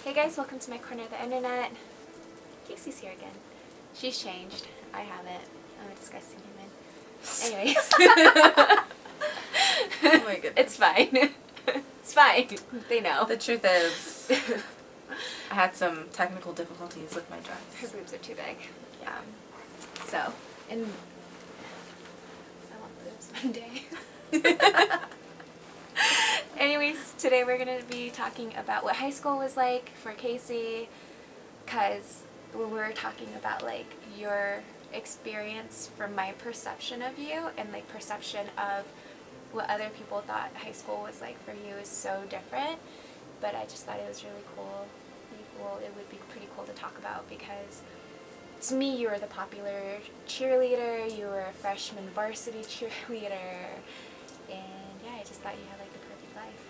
Hey guys, welcome to my corner of the internet. Casey's here again. She's changed. I haven't. I'm a disgusting human. Anyways. Oh my goodness. It's fine. It's fine. They know. The truth is, I had some technical difficulties with my dress. Her boobs are too big. Yeah. So, and I want boobs one day. Anyways, today we're going to be talking about what high school was like for Casey, because we were talking about like your experience from my perception of you, and like perception of what other people thought high school was like for you is so different. But I just thought it was really cool. Well, it would be pretty cool to talk about, because to me you were the popular cheerleader, you were a freshman varsity cheerleader, and yeah, I just thought you had like the perfect life.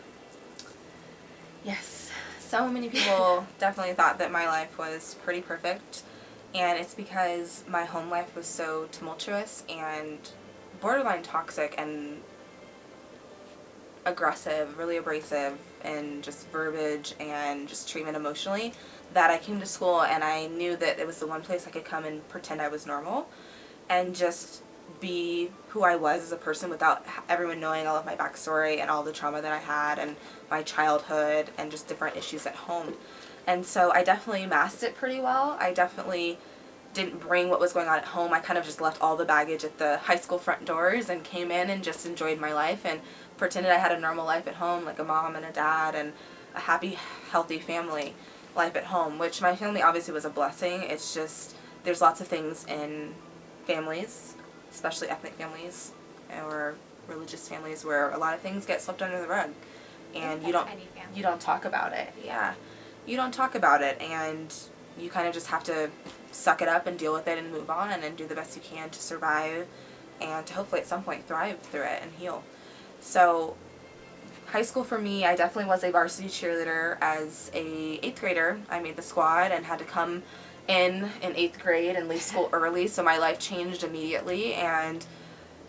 Yes. So many people definitely thought that my life was pretty perfect, and it's because my home life was so tumultuous and borderline toxic and aggressive, really abrasive, and just verbiage and just treatment emotionally, that I came to school and I knew that it was the one place I could come and pretend I was normal and just be who I was as a person without everyone knowing all of my backstory and all the trauma that I had and my childhood and just different issues at home. And so I definitely masked it pretty well. I definitely didn't bring what was going on at home. I kind of just left all the baggage at the high school front doors and came in and just enjoyed my life and pretended I had a normal life at home, like a mom and a dad and a happy, healthy family life at home, which my family obviously was a blessing. It's just there's lots of things in families, especially ethnic families or religious families, where a lot of things get swept under the rug and you don't talk about it. Yeah. You don't talk about it, and you kind of just have to suck it up and deal with it and move on and do the best you can to survive and to hopefully at some point thrive through it and heal. So high school for me, I definitely was a varsity cheerleader. As a 8th grader, I made the squad and had to come in 8th grade and leave school early, so my life changed immediately. And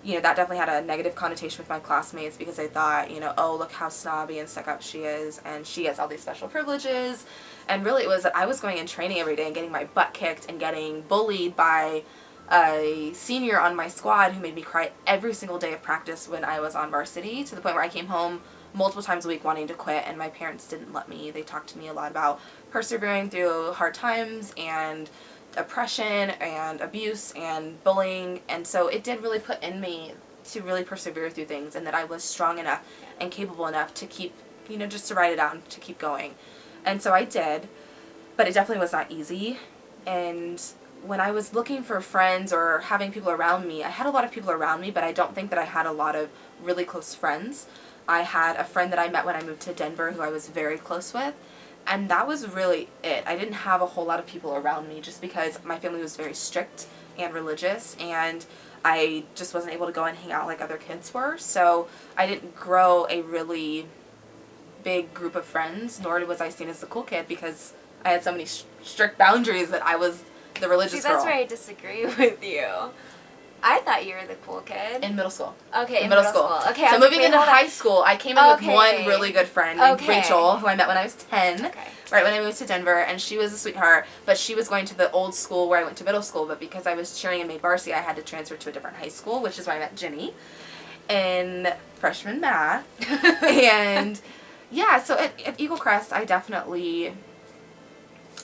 you know, that definitely had a negative connotation with my classmates, because they thought, you know, oh, look how snobby and stuck up she is, and she has all these special privileges. And really it was that I was going in training every day and getting my butt kicked and getting bullied by a senior on my squad who made me cry every single day of practice when I was on varsity, to the point where I came home multiple times a week wanting to quit, and my parents didn't let me. They talked to me a lot about persevering through hard times and oppression and abuse and bullying, and so it did really put in me to really persevere through things, and that I was strong enough and capable enough to keep, you know, just to ride it out and to keep going. And so I did, but it definitely was not easy. And when I was looking for friends or having people around me, I had a lot of people around me, but I don't think that I had a lot of really close friends. I had a friend that I met when I moved to Denver who I was very close with, and that was really it. I didn't have a whole lot of people around me just because my family was very strict and religious, and I just wasn't able to go and hang out like other kids were. So I didn't grow a really big group of friends, nor was I seen as the cool kid, because I had so many strict boundaries that I was the religious girl. See, that's where I disagree with you. I thought you were the cool kid. In middle school. Okay, in middle school. Okay, so moving into high school, I came in with one really good friend named Rachel, who I met when I was 10, right when I moved to Denver, and she was a sweetheart, but she was going to the old school where I went to middle school, but because I was cheering and made varsity, I had to transfer to a different high school, which is where I met Jenny in freshman math. And yeah, so at Eagle Crest, it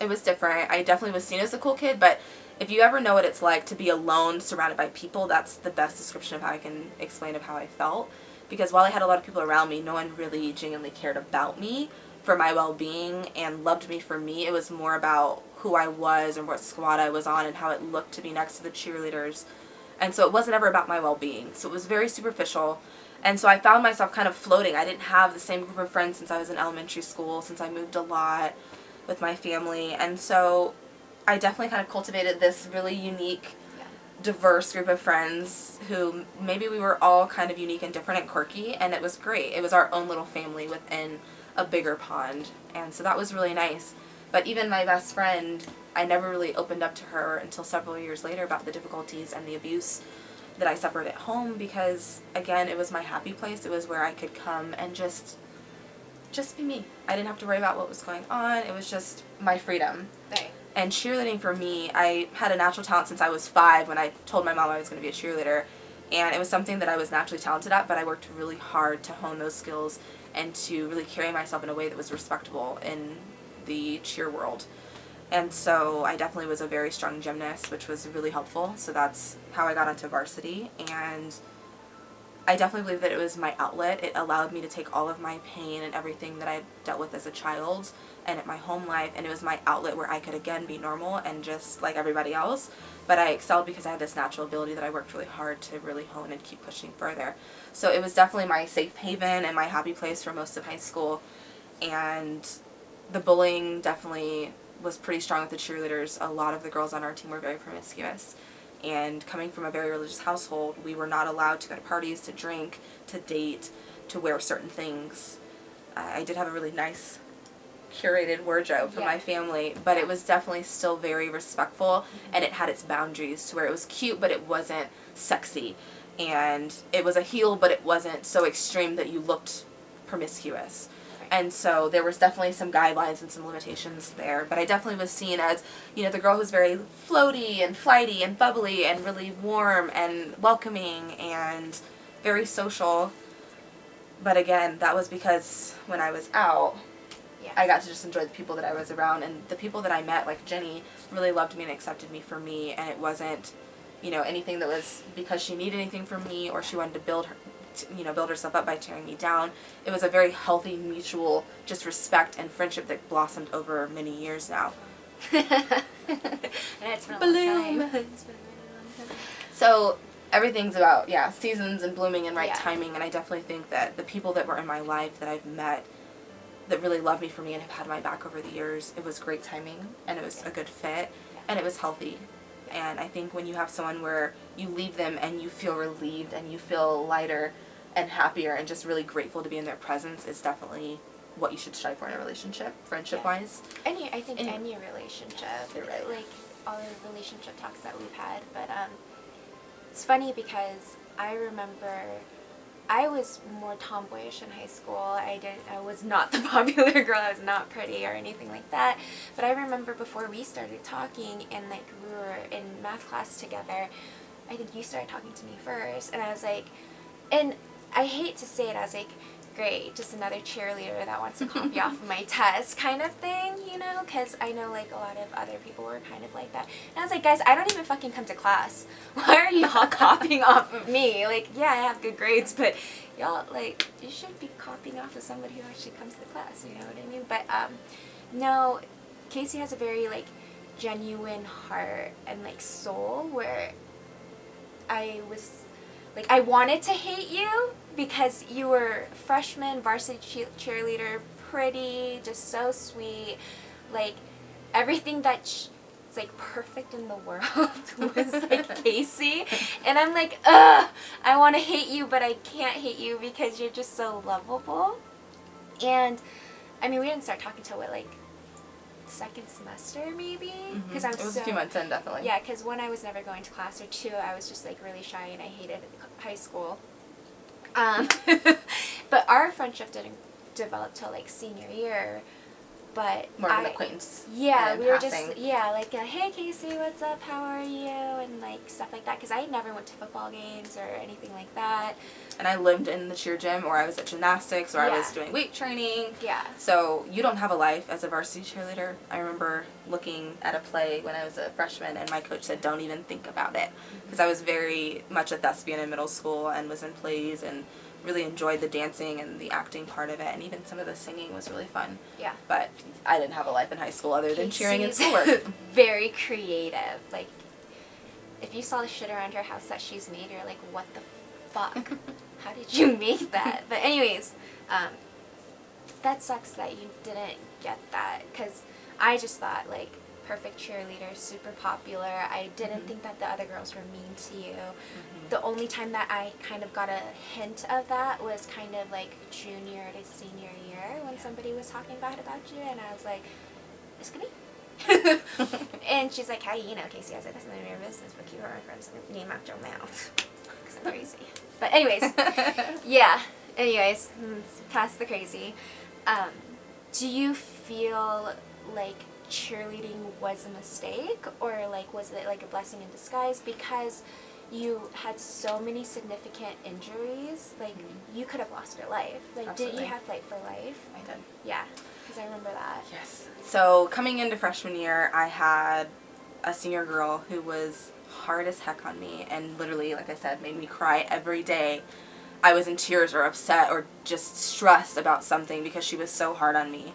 was different. I definitely was seen as the cool kid, but if you ever know what it's like to be alone, surrounded by people, that's the best description of how I can explain of how I felt. Because while I had a lot of people around me, no one really genuinely cared about me for my well-being and loved me for me. It was more about who I was and what squad I was on and how it looked to be next to the cheerleaders. And so it wasn't ever about my well-being. So it was very superficial. And so I found myself kind of floating. I didn't have the same group of friends since I was in elementary school, since I moved a lot with my family. And so I definitely kind of cultivated this really unique, diverse group of friends who maybe we were all kind of unique and different and quirky, and it was great. It was our own little family within a bigger pond, and so that was really nice. But even my best friend, I never really opened up to her until several years later about the difficulties and the abuse that I suffered at home, because again, it was my happy place. It was where I could come and just just be me. I didn't have to worry about what was going on. It was just my freedom. Right. And cheerleading for me, I had a natural talent since I was 5 when I told my mom I was going to be a cheerleader. And it was something that I was naturally talented at, but I worked really hard to hone those skills and to really carry myself in a way that was respectable in the cheer world. And so I definitely was a very strong gymnast, which was really helpful. So that's how I got onto varsity. And I definitely believe that it was my outlet. It allowed me to take all of my pain and everything that I dealt with as a child and at my home life, and it was my outlet where I could again be normal and just like everybody else. But I excelled because I had this natural ability that I worked really hard to really hone and keep pushing further. So it was definitely my safe haven and my happy place for most of high school. And the bullying definitely was pretty strong with the cheerleaders. A lot of the girls on our team were very promiscuous. And coming from a very religious household, we were not allowed to go to parties, to drink, to date, to wear certain things. I did have a really nice curated wardrobe for my family, but it was definitely still very respectful, and it had its boundaries to where it was cute, but it wasn't sexy. And it was a heel, but it wasn't so extreme that you looked promiscuous. And so there was definitely some guidelines and some limitations there. But I definitely was seen as, you know, the girl who's very floaty and flighty and bubbly and really warm and welcoming and very social. But again, that was because when I was out, I got to just enjoy the people that I was around. And the people that I met, like Jenny, really loved me and accepted me for me. And it wasn't, you know, anything that was because she needed anything from me or she wanted to build herself up by tearing me down. It was a very healthy, mutual, just respect and friendship that blossomed over many years now. And it's been a long time. It's been a really long time. So everything's about, seasons and blooming and right timing. And I definitely think that the people that were in my life that I've met that really loved me for me and have had my back over the years, it was great timing and it was a good fit and it was healthy. And I think when you have someone where you leave them and you feel relieved and you feel lighter and happier and just really grateful to be in their presence, is definitely what you should strive for in a relationship, friendship-wise. I think any relationship, like all the relationship talks that we've had. But it's funny because I remember I was more tomboyish in high school. I was not the popular girl. I was not pretty or anything like that. But I remember before we started talking and like we were in math class together, I think you started talking to me first, and I was like, and I hate to say it, I was like, great, just another cheerleader that wants to copy off of my test kind of thing, you know, because I know like a lot of other people were kind of like that. And I was like, guys, I don't even fucking come to class. Why are y'all copying off of me? Like, yeah, I have good grades, but y'all, like, you should be copying off of somebody who actually comes to class, you know what I mean? But no, Casey has a very like genuine heart and like soul where I was like, I wanted to hate you because you were freshman varsity cheerleader, pretty, just so sweet, like everything that's like perfect in the world was like Casey, and I'm like, ugh, I want to hate you, but I can't hate you because you're just so lovable. And I mean, we didn't start talking till what, like second semester maybe, because It was a few months in, definitely. Yeah, because one, I was never going to class, or two, I was just like really shy and I hated high school. But our friendship didn't develop till like senior year. But more of an acquaintance. Yeah, we were passing. just like, hey Casey, what's up? How are you? And like stuff like that. Because I never went to football games or anything like that. And I lived in the cheer gym, or I was at gymnastics, or I was doing weight training. Yeah. So you don't have a life as a varsity cheerleader. I remember looking at a play when I was a freshman, and my coach said, "Don't even think about it," because I was very much a thespian in middle school and was in plays and really enjoyed the dancing and the acting part of it, and even some of the singing was really fun. Yeah. But I didn't have a life in high school other than cheering and schoolwork. Very creative. Like, if you saw the shit around her house that she's made, you're like, what the fuck? How did you make that? But anyways, that sucks that you didn't get that, because I just thought, like, perfect cheerleader, super popular. I didn't think that the other girls were mean to you. The only time that I kind of got a hint of that was kind of like junior to senior year when somebody was talking bad about you, and I was like, "It's me." And she's like, "How do you know, Casey?" I was like, "That's none of your business, but keep our friends' name out your mouth." Because I'm crazy. But anyways, yeah. Anyways, past the crazy. Um, do you feel like cheerleading was a mistake, or like was it like a blessing in disguise because you had so many significant injuries? Like you could have lost your life. Like Absolutely. did you have fight for life? I did. Yeah, because I remember that. Yes. So coming into freshman year, I had a senior girl who was hard as heck on me and literally, like I said, made me cry every day. I was in tears or upset or just stressed about something because she was so hard on me.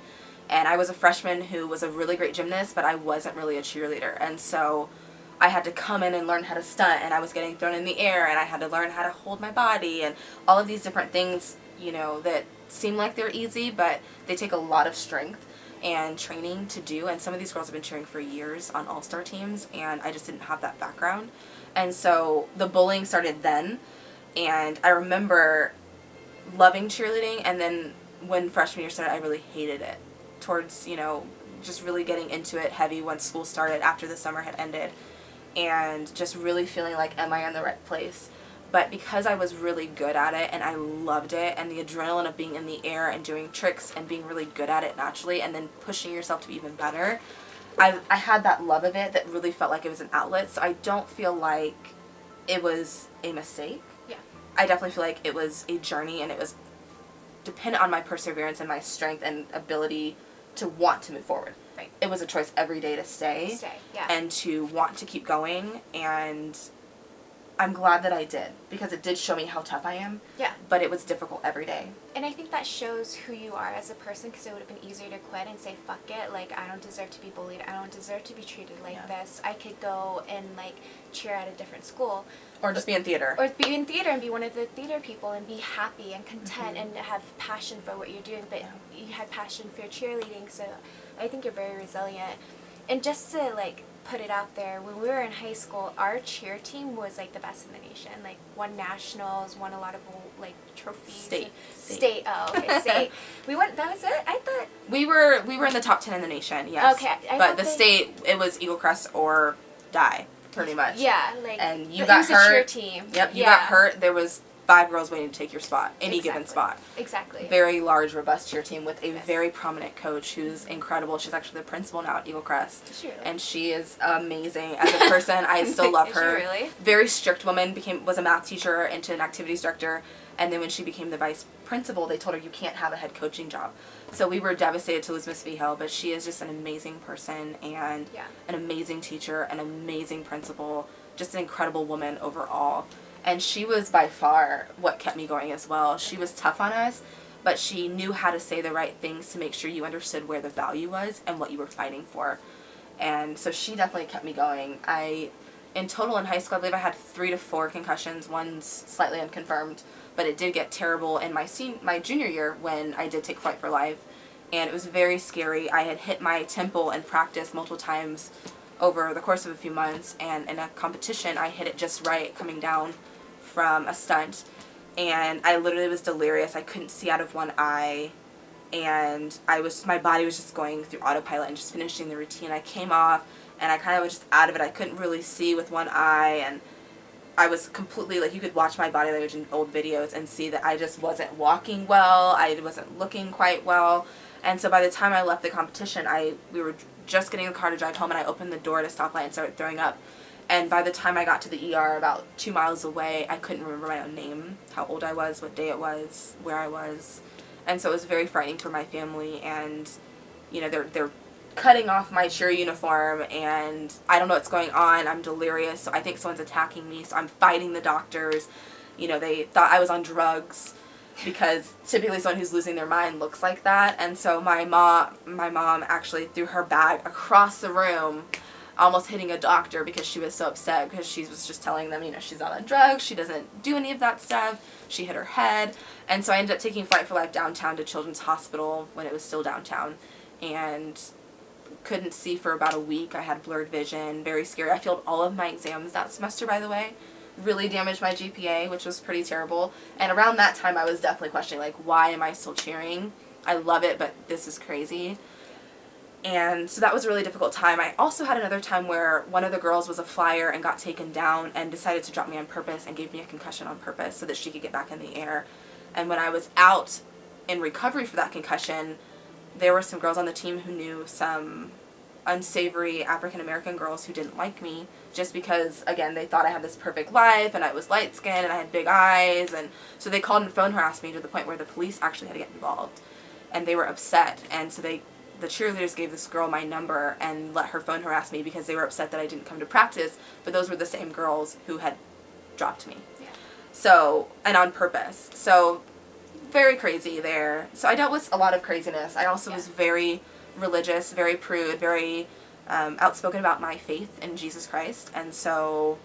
And I was a freshman who was a really great gymnast, but I wasn't really a cheerleader. And so I had to come in and learn how to stunt, and I was getting thrown in the air, and I had to learn how to hold my body and all of these different things, you know, that seem like they're easy, but they take a lot of strength and training to do. And some of these girls have been cheering for years on all-star teams, and I just didn't have that background. And so the bullying started then, and I remember loving cheerleading, and then when freshman year started, I really hated it. Towards, you know, just really getting into it heavy once school started after the summer had ended, and just really feeling like, am I in the right place? But because I was really good at it and I loved it, and the adrenaline of being in the air and doing tricks and being really good at it naturally and then pushing yourself to be even better, I had that love of it that really felt like it was an outlet. So I don't feel like it was a mistake. Yeah. I definitely feel like it was a journey, and it was dependent on my perseverance and my strength and ability to want to move forward. Right. It was a choice every day to stay. Yeah. And to want to keep going, and I'm glad that I did, because it did show me how tough I am. Yeah. But it was difficult every day. And I think that shows who you are as a person, because it would have been easier to quit and say, fuck it, like, I don't deserve to be bullied, I don't deserve to be treated like this. I could go and, like, cheer at a different school. Or just be in theater. Or be in theater and be one of the theater people and be happy and content and have passion for what you're doing. But you had passion for cheerleading, so I think you're very resilient. And just to, like, put it out there, when we were in high school, our cheer team was, like, the best in the nation. Like, won nationals, won a lot of, like, trophies. State. Oh, okay, state. We went, that was it? I thought... We were in the top 10 in the nation, yes. Okay. But the state, it was Eagle Crest or die, pretty much. Yeah, like... And you got hurt. It was a cheer team. Yep, you got hurt. There was 5 girls waiting to take your spot, any given spot. Exactly. Very large, robust cheer team with a very prominent coach who's incredible. She's actually the principal now at Eagle Crest. Is she really? And she is amazing as a person. I still love her. Is she really? Very strict woman, was a math teacher into an activities director, and then when she became the vice principal, they told her you can't have a head coaching job. So we were devastated to lose Miss Vigil, but she is just an amazing person and an amazing teacher, an amazing principal, just an incredible woman overall. And she was by far what kept me going as well. She was tough on us, but she knew how to say the right things to make sure you understood where the value was and what you were fighting for. And so she definitely kept me going. In total in high school, I believe I had 3 to 4 concussions. One's slightly unconfirmed, but it did get terrible in my junior year when I did take Fight for Life. And it was very scary. I had hit my temple in practice multiple times over the course of a few months, and in a competition, I hit it just right coming down from a stunt, and I literally was delirious. I couldn't see out of one eye, and my body was just going through autopilot and just finishing the routine. I came off, and I kind of was just out of it. I couldn't really see with one eye, and I was completely, like, you could watch my body language in old videos and see that I just wasn't walking well. I wasn't looking quite well. And so by the time I left the competition, we were just getting in the car to drive home, and I opened the door at a stoplight and started throwing up. And by the time I got to the ER about 2 miles away, I couldn't remember my own name, how old I was, what day it was, where I was. And so it was very frightening for my family. And, you know, they're cutting off my cheer uniform, and I don't know what's going on. I'm delirious, so I think someone's attacking me. So I'm fighting the doctors. You know, they thought I was on drugs, because typically someone who's losing their mind looks like that. And so my mom actually threw her bag across the room, almost hitting a doctor because she was so upset, because she was just telling them, you know, she's not on drugs, she doesn't do any of that stuff. She hit her head. And so I ended up taking Fight for Life downtown to Children's Hospital when it was still downtown, and couldn't see for about a week. I had blurred vision, very scary. I failed all of my exams that semester, by the way. Really damaged my GPA, which was pretty terrible. And around that time, I was definitely questioning, like, why am I still cheering? I love it, but this is crazy. And so that was a really difficult time. I also had another time where one of the girls was a flyer and got taken down and decided to drop me on purpose and gave me a concussion on purpose so that she could get back in the air. And when I was out in recovery for that concussion, there were some girls on the team who knew some unsavory African American girls who didn't like me just because, again, they thought I had this perfect life and I was light skinned and I had big eyes, and so they called and phone harassed me to the point where the police actually had to get involved, and they were upset, and so the cheerleaders gave this girl my number and let her phone harass me because they were upset that I didn't come to practice, but those were the same girls who had dropped me. Yeah. So, and on purpose. So, very crazy there. So I dealt with a lot of craziness. I also was very religious, very prude, very outspoken about my faith in Jesus Christ, and so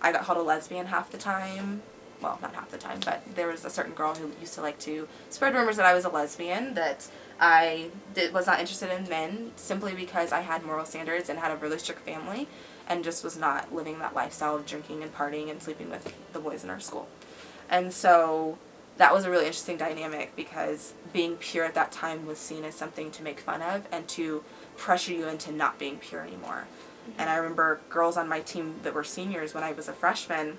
I got called a lesbian half the time. Well, not half the time, but there was a certain girl who used to like to spread rumors that I was a lesbian, that I was not interested in men simply because I had moral standards and had a really strict family and just was not living that lifestyle of drinking and partying and sleeping with the boys in our school. And so that was a really interesting dynamic because being pure at that time was seen as something to make fun of and to pressure you into not being pure anymore. Mm-hmm. And I remember girls on my team that were seniors when I was a freshman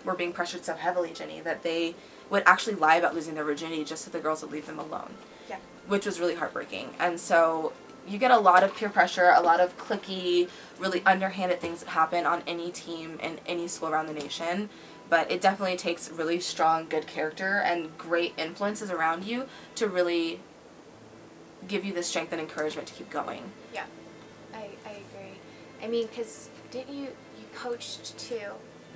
were being pressured so heavily, Jenny, that they would actually lie about losing their virginity just so the girls would leave them alone. Yeah. Which was really heartbreaking. And so you get a lot of peer pressure, a lot of cliquey, really underhanded things that happen on any team in any school around the nation. But it definitely takes really strong, good character and great influences around you to really give you the strength and encouragement to keep going. Yeah, I agree. I mean, because didn't you coached too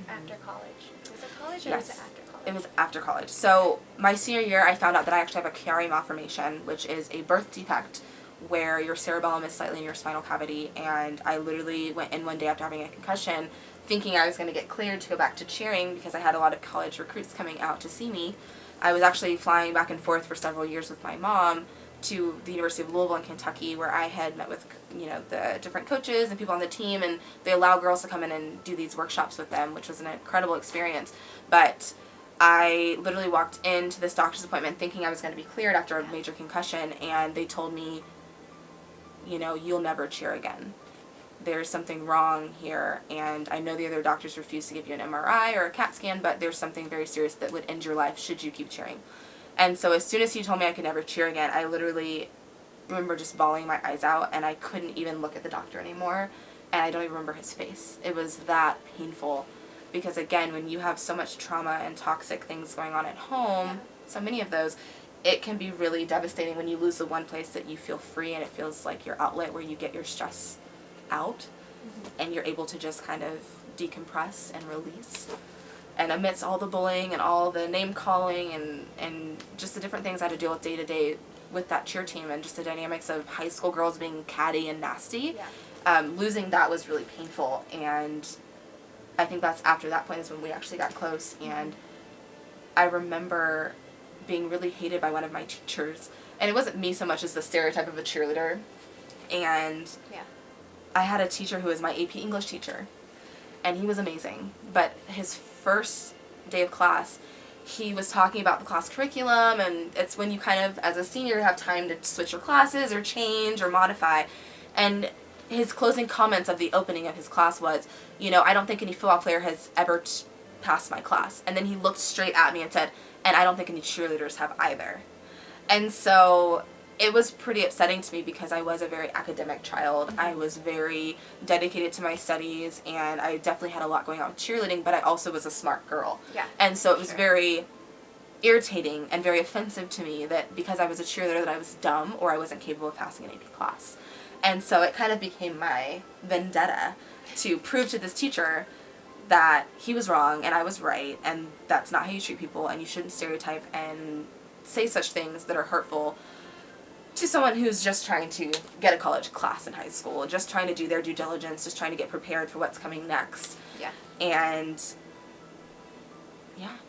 after college? Was it college or Yes. was it after college? It was after college. So my senior year, I found out that I actually have a Chiari malformation, which is a birth defect where your cerebellum is slightly in your spinal cavity, and I literally went in one day after having a concussion thinking I was going to get cleared to go back to cheering because I had a lot of college recruits coming out to see me. I was actually flying back and forth for several years with my mom to the University of Louisville in Kentucky, where I had met with, the different coaches and people on the team, and they allow girls to come in and do these workshops with them, which was an incredible experience. But I literally walked into this doctor's appointment thinking I was going to be cleared after a major concussion, and they told me, you'll never cheer again. There's something wrong here, and I know the other doctors refused to give you an MRI or a CAT scan, but there's something very serious that would end your life should you keep cheering. And so as soon as he told me I could never cheer again, I literally remember just bawling my eyes out, and I couldn't even look at the doctor anymore, and I don't even remember his face. It was that painful, because again, when you have so much trauma and toxic things going on at home, so many of those, it can be really devastating when you lose the one place that you feel free and it feels like your outlet where you get your stress out, and you're able to just kind of decompress and release. And amidst all the bullying and all the name calling and just the different things I had to deal with day to day with that cheer team, and just the dynamics of high school girls being catty and nasty, losing that was really painful. And I think that's after that point is when we actually got close. And I remember being really hated by one of my teachers, and it wasn't me so much as the stereotype of a cheerleader. And I had a teacher who was my AP English teacher, and he was amazing. But his first day of class, he was talking about the class curriculum, and it's when you kind of, as a senior, have time to switch your classes or change or modify. And his closing comments of the opening of his class was, I don't think any football player has ever passed my class. And then he looked straight at me and said, and I don't think any cheerleaders have either. And so it was pretty upsetting to me because I was a very academic child. I was very dedicated to my studies, and I definitely had a lot going on with cheerleading, but I also was a smart girl. Yeah. And so it was very irritating and very offensive to me that because I was a cheerleader that I was dumb or I wasn't capable of passing an AP class. And so it kind of became my vendetta to prove to this teacher that he was wrong and I was right, and that's not how you treat people, and you shouldn't stereotype and say such things that are hurtful to someone who's just trying to get a college class in high school, just trying to do their due diligence, just trying to get prepared for what's coming next. Yeah. And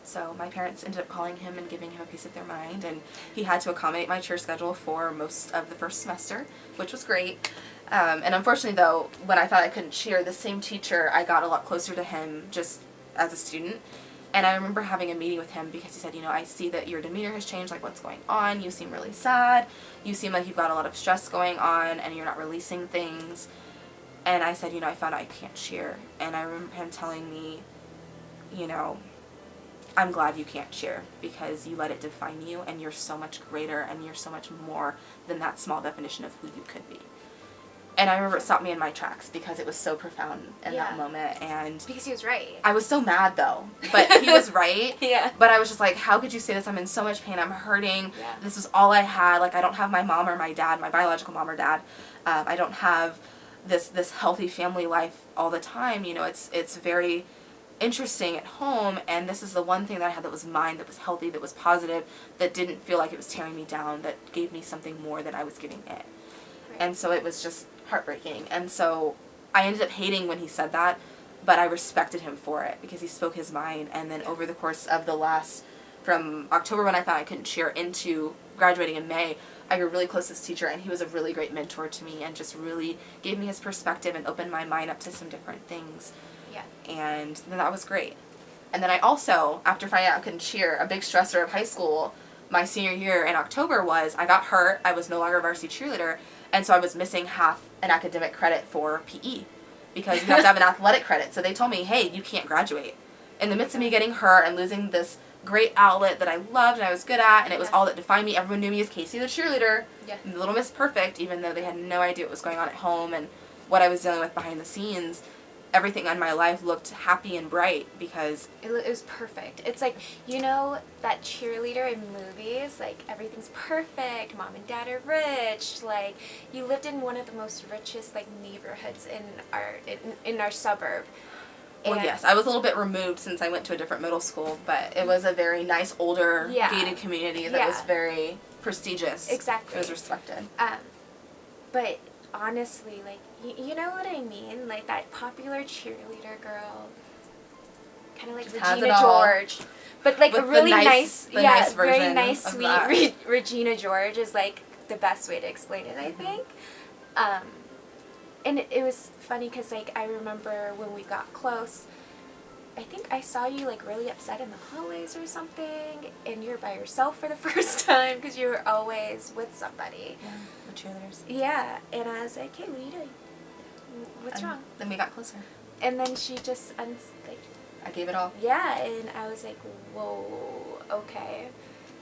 so my parents ended up calling him and giving him a piece of their mind, and he had to accommodate my cheer schedule for most of the first semester, which was great. And unfortunately, though, when I thought I couldn't cheer, the same teacher, I got a lot closer to him just as a student. And I remember having a meeting with him because he said, I see that your demeanor has changed, like what's going on? You seem really sad. You seem like you've got a lot of stress going on and you're not releasing things. And I said, I found out I can't cheer. And I remember him telling me, I'm glad you can't cheer because you let it define you and you're so much greater and you're so much more than that small definition of who you could be. And I remember it stopped me in my tracks because it was so profound in that moment. And because he was right. I was so mad though, but he was right. Yeah. But I was just like, how could you say this? I'm in so much pain. I'm hurting. Yeah. This is all I had. Like, I don't have my mom or my dad, my biological mom or dad. I don't have this healthy family life all the time. You know, it's very interesting at home, and this is the one thing that I had that was mine, that was healthy, that was positive, that didn't feel like it was tearing me down, that gave me something more than I was giving it. Right. And so it was just heartbreaking. And so I ended up hating when he said that, but I respected him for it because he spoke his mind. And then over the course of from October when I thought I couldn't cheer into graduating in May, I grew really close to this teacher, and he was a really great mentor to me and just really gave me his perspective and opened my mind up to some different things. Yeah. And then that was great. And then I also, after finding out I couldn't cheer, a big stressor of high school, my senior year in October was I got hurt. I was no longer a varsity cheerleader, and so I was missing half an academic credit for PE because you have to have an athletic credit. So they told me, hey, you can't graduate. In the midst of me getting hurt and losing this great outlet that I loved and I was good at, and it was all that defined me. Everyone knew me as Casey the cheerleader, Little Miss Perfect, even though they had no idea what was going on at home and what I was dealing with behind the scenes. Everything in my life looked happy and bright because it was perfect. It's like, you know, that cheerleader in movies, like everything's perfect, mom and dad are rich, like you lived in one of the most richest like neighborhoods in our suburb. Well, yes, I was a little bit removed since I went to a different middle school, but it was a very nice older gated community that was very prestigious. Exactly. It was respected. But honestly, like, you know what I mean? Like, that popular cheerleader girl, kind of like Just Regina George. But, like, with a really nice very nice, of sweet Regina George is, like, the best way to explain it, I think. And it was funny because, like, I remember when we got close, I think I saw you, like, really upset in the hallways or something, and you were by yourself for the first time because you were always with somebody. Yeah, the cheerleaders. Yeah, and I was like, hey, what are you doing? What's wrong? Then we got closer. And then she just, I gave it all. Yeah, and I was like, whoa, okay.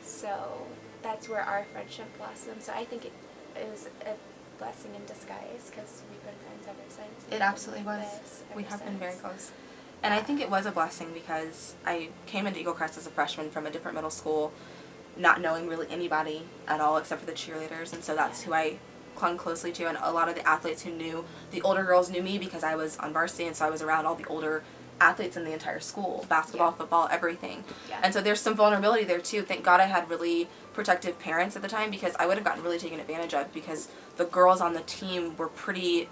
So that's where our friendship blossomed. So I think it was a blessing in disguise because we've been friends ever since. It absolutely was. We have been very close. And I think it was a blessing because I came into Eagle Crest as a freshman from a different middle school, not knowing really anybody at all except for the cheerleaders, and so that's who I clung closely to. And a lot of the athletes who knew, the older girls knew me because I was on varsity, and so I was around all the older athletes in the entire school, basketball, football, everything. Yeah. And so there's some vulnerability there too. Thank God I had really protective parents at the time because I would have gotten really taken advantage of because the girls on the team were pretty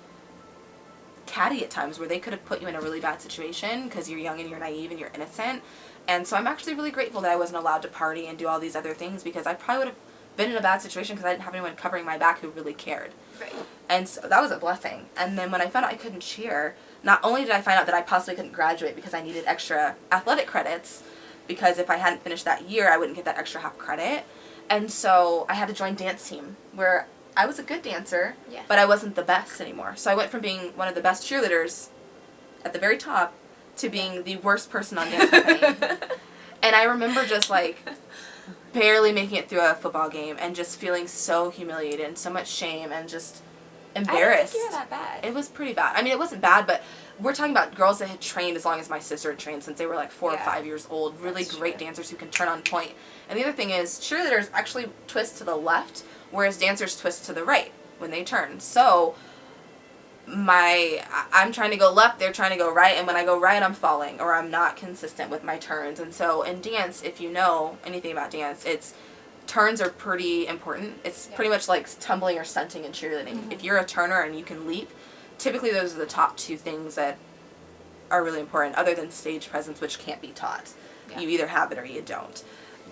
catty at times where they could have put you in a really bad situation because you're young and you're naive and you're innocent. And so I'm actually really grateful that I wasn't allowed to party and do all these other things because I probably would have been in a bad situation because I didn't have anyone covering my back who really cared. Right. And so that was a blessing. And then when I found out I couldn't cheer, not only did I find out that I possibly couldn't graduate because I needed extra athletic credits, because if I hadn't finished that year, I wouldn't get that extra half credit. And so I had to join dance team where I was a good dancer, but I wasn't the best anymore. So I went from being one of the best cheerleaders at the very top to being the worst person on dance company. And I remember just like barely making it through a football game and just feeling so humiliated and so much shame and just embarrassed. I didn't think you were that bad. It was pretty bad. I mean, it wasn't bad, but we're talking about girls that had trained as long as my sister had trained since they were like 4 or 5 years old. Really great dancers who can turn on point. And the other thing is cheerleaders actually twist to the left, whereas dancers twist to the right when they turn. So I'm trying to go left, they're trying to go right, and when I go right, I'm falling, or I'm not consistent with my turns. And so in dance, if you know anything about dance, turns are pretty important. It's pretty much like tumbling or stunting in cheerleading. Mm-hmm. If you're a turner and you can leap, typically those are the top 2 things that are really important, other than stage presence, which can't be taught. Yeah. You either have it or you don't.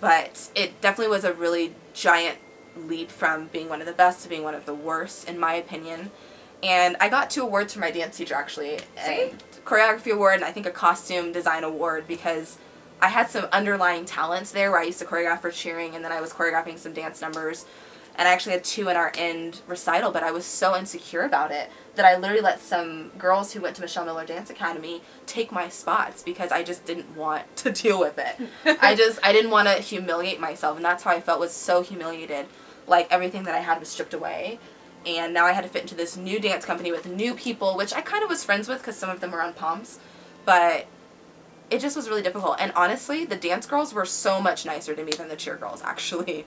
But it definitely was a really giant leap from being one of the best to being one of the worst, in my opinion. And I got 2 awards from my dance teacher, actually. A choreography award and I think a costume design award, because I had some underlying talents there where I used to choreograph for cheering and then I was choreographing some dance numbers. And I actually had 2 in our end recital, but I was so insecure about it that I literally let some girls who went to Michelle Miller Dance Academy take my spots because I just didn't want to deal with it. I didn't want to humiliate myself, and that's how I felt, was so humiliated. Like, everything that I had was stripped away, and now I had to fit into this new dance company with new people, which I kind of was friends with because some of them were on Pomps, but it just was really difficult. And honestly, the dance girls were so much nicer to me than the cheer girls, actually.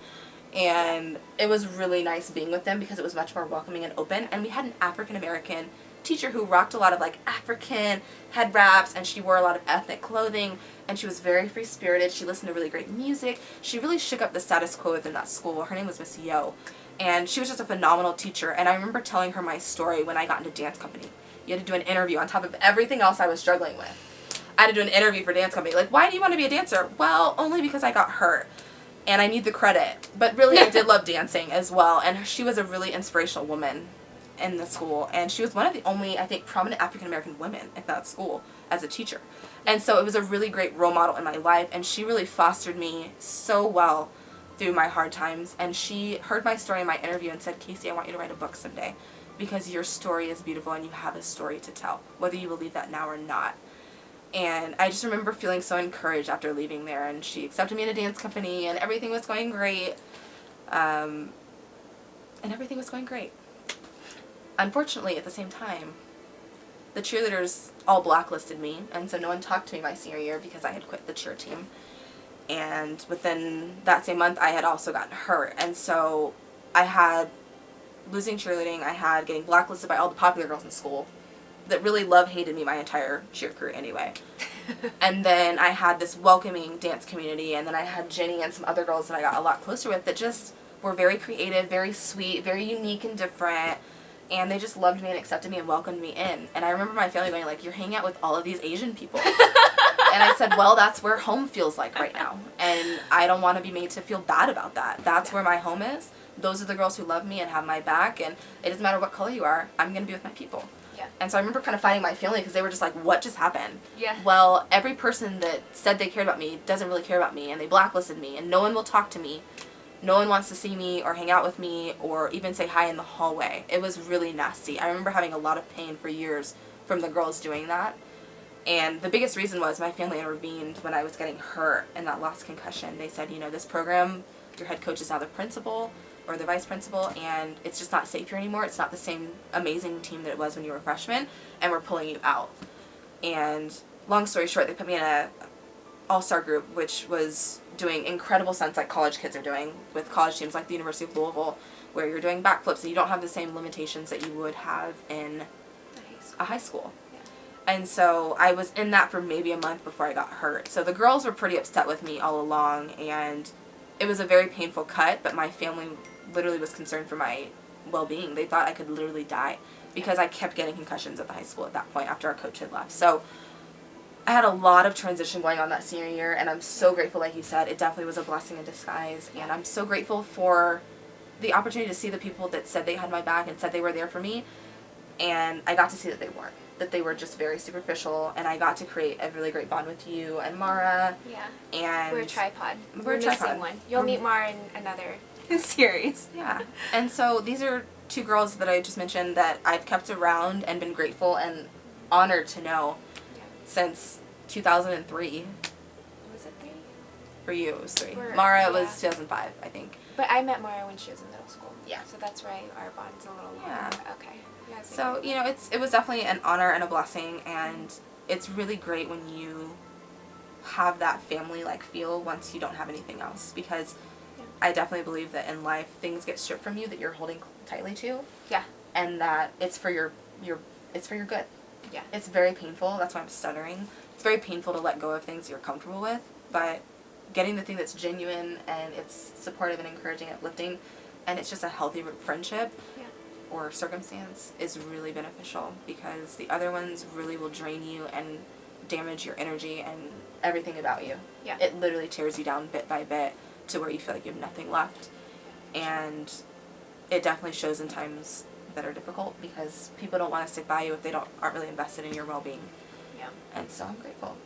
And it was really nice being with them because it was much more welcoming and open. And we had an African-American teacher who rocked a lot of, like, African head wraps, and she wore a lot of ethnic clothing, and she was very free-spirited. She listened to really great music. She really shook up the status quo within that school. Her name was Miss Yo. And she was just a phenomenal teacher. And I remember telling her my story when I got into dance company. You had to do an interview on top of everything else I was struggling with. I had to do an interview for dance company. Like, why do you want to be a dancer? Well, only because I got hurt. And I need the credit. But really, I did love dancing as well. And she was a really inspirational woman in the school. And she was one of the only, I think, prominent African-American women at that school as a teacher. And so it was a really great role model in my life. And she really fostered me so well through my hard times. And she heard my story in my interview and said, Casey, I want you to write a book someday. Because your story is beautiful and you have a story to tell. Whether you believe that now or not. And I just remember feeling so encouraged after leaving there, and she accepted me in a dance company, and everything was going great. Unfortunately, at the same time, the cheerleaders all blacklisted me, and so no one talked to me my senior year because I had quit the cheer team. And within that same month, I had also gotten hurt, and so I had losing cheerleading, I had getting blacklisted by all the popular girls in school that really love-hated me my entire cheer career anyway. And then I had this welcoming dance community, and then I had Jenny and some other girls that I got a lot closer with that just were very creative, very sweet, very unique and different, and they just loved me and accepted me and welcomed me in. And I remember my family going, like, you're hanging out with all of these Asian people. And I said, well, that's where home feels like right now, and I don't want to be made to feel bad about that. That's where my home is. Those are the girls who love me and have my back, and it doesn't matter what color you are, I'm going to be with my people. Yeah. And so I remember kind of fighting my family because they were just like, what just happened? Yeah. Well, every person that said they cared about me doesn't really care about me, and they blacklisted me, and no one will talk to me. No one wants to see me or hang out with me or even say hi in the hallway. It was really nasty. I remember having a lot of pain for years from the girls doing that. And the biggest reason was my family intervened when I was getting hurt and that last concussion. They said, you know, this program, your head coach is now the principal or the vice principal, and it's just not safe here anymore. It's not the same amazing team that it was when you were a freshman, and we're pulling you out. And long story short, they put me in a all-star group, which was doing incredible stunts like college kids are doing with college teams like the University of Louisville, where you're doing backflips and you don't have the same limitations that you would have in a high school. And so I was in that for maybe a month before I got hurt. So the girls were pretty upset with me all along, and it was a very painful cut, but my family literally was concerned for my well-being. They thought I could literally die because I kept getting concussions at the high school at that point after our coach had left. So I had a lot of transition going on that senior year, and I'm so grateful, like you said. It definitely was a blessing in disguise, and I'm so grateful for the opportunity to see the people that said they had my back and said they were there for me, and I got to see that they weren't. That they were just very superficial, and I got to create a really great bond with you and Mara. Yeah. And we're a tripod. We're a tripod. Missing one. You'll meet Mara in another series. Yeah. And so these are 2 girls that I just mentioned that I've kept around and been grateful and honored to know since 2003. Was it 3? For you, it was 3. For, Mara was 2005, I think. But I met Mara when she was in middle school. Yeah. So that's why our bond's a little longer. Yeah. Okay. Yeah, So, you know, it was definitely an honor and a blessing, and it's really great when you have that family-like feel once you don't have anything else, because I definitely believe that in life things get stripped from you that you're holding tightly to. Yeah. And that it's for your it's for your good. Yeah. It's very painful. That's why I'm stuttering. It's very painful to let go of things you're comfortable with, but getting the thing that's genuine and it's supportive and encouraging, uplifting, and it's just a healthy friendship or circumstance is really beneficial, because the other ones really will drain you and damage your energy and everything about you. Yeah. It literally tears you down bit by bit to where you feel like you have nothing left. And it definitely shows in times that are difficult, because people don't want to stick by you if they aren't really invested in your well-being. Yeah. And so I'm grateful.